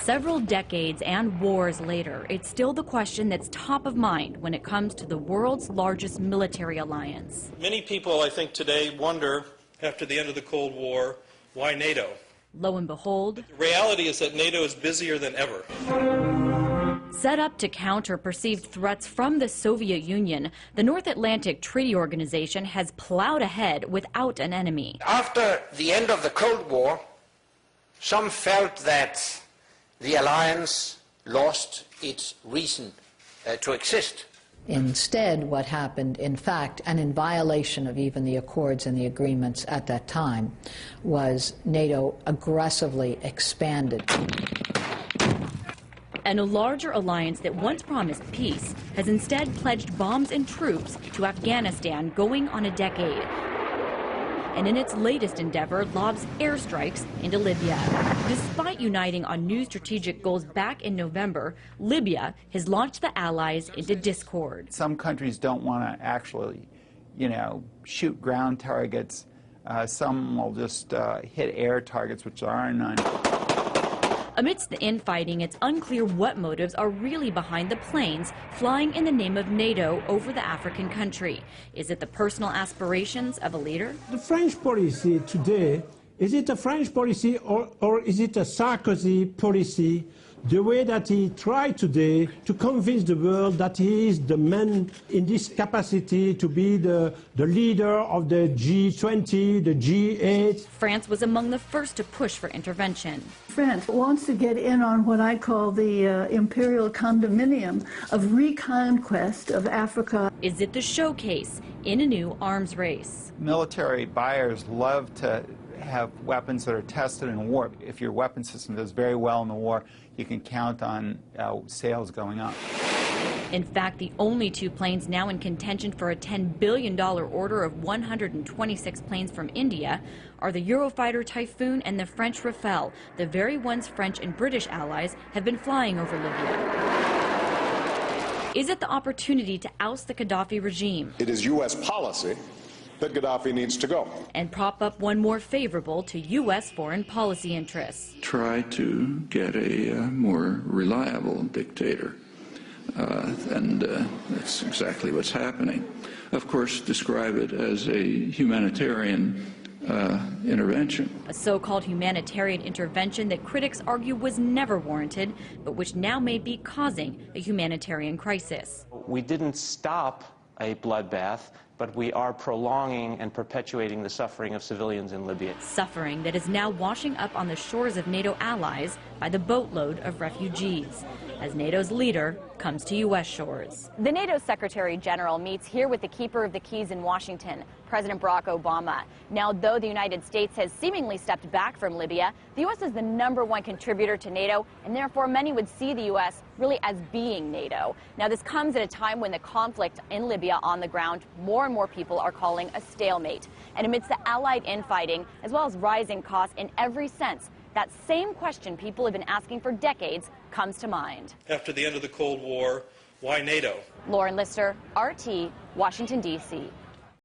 Several decades and wars later, it's still the question that's top of mind when it comes to the world's largest military alliance. Many people, I think, today wonder, after the end of the Cold War, why NATO? Lo and behold, The reality is that NATO is busier than ever. set up to counter perceived threats from the Soviet Union, the North Atlantic Treaty Organization has plowed ahead without an enemy. After the end of the Cold War, some felt that the alliance lost its reason to exist. Instead, what happened, in fact, and in violation of even the accords and the agreements at that time, was NATO aggressively expanded. And a larger alliance that once promised peace has instead pledged bombs and troops to Afghanistan going on a decade. And in its latest endeavor, lobs airstrikes into Libya. Despite uniting on new strategic goals back in November, Libya has launched the allies into discord. Some countries don't want to actually, shoot ground targets. Some will just hit air targets, which there are none. Amidst the infighting, it's unclear what motives are really behind the planes flying in the name of NATO over the African country. Is it the personal aspirations of a leader? The French policy today, is it a French policy or is it a Sarkozy policy? The way that he tried today to convince the world that he is the man in this capacity to be the leader of the G20, the G8. France was among the first to push for intervention. France wants to get in on what I call the imperial condominium of reconquest of Africa. Is it the showcase in a new arms race? Military buyers love to have weapons that are tested in war. If your weapon system does very well in the war, you can count on sales going up. In fact, the only two planes now in contention for a $10 billion order of 126 planes from India are the Eurofighter Typhoon and the French Rafale, the very ones French and British allies have been flying over Libya. Is it the opportunity to oust the Gaddafi regime? It is U.S. policy that Gaddafi needs to go. And prop up one more favorable to U.S. foreign policy interests. Try to get a more reliable dictator. And that's exactly what's happening. Of course, describe it as a humanitarian intervention. A so-called humanitarian intervention that critics argue was never warranted, but which now may be causing a humanitarian crisis. We didn't stop a bloodbath, but we are prolonging and perpetuating the suffering of civilians in Libya. Suffering that is now washing up on the shores of NATO allies by the boatload of refugees, as NATO's leader comes to U.S. shores. The NATO Secretary General meets here with the keeper of the keys in Washington, President Barack Obama. Now, though the United States has seemingly stepped back from Libya, the U.S. is the #1 contributor to NATO, and therefore many would see the U.S. really as being NATO. Now, this comes at a time when the conflict in Libya on the ground, more and more people are calling a stalemate. And amidst the allied infighting, as well as rising costs in every sense, that same question people have been asking for decades comes to mind. After the end of the Cold War, why NATO? Lauren Lister, RT, Washington, D.C.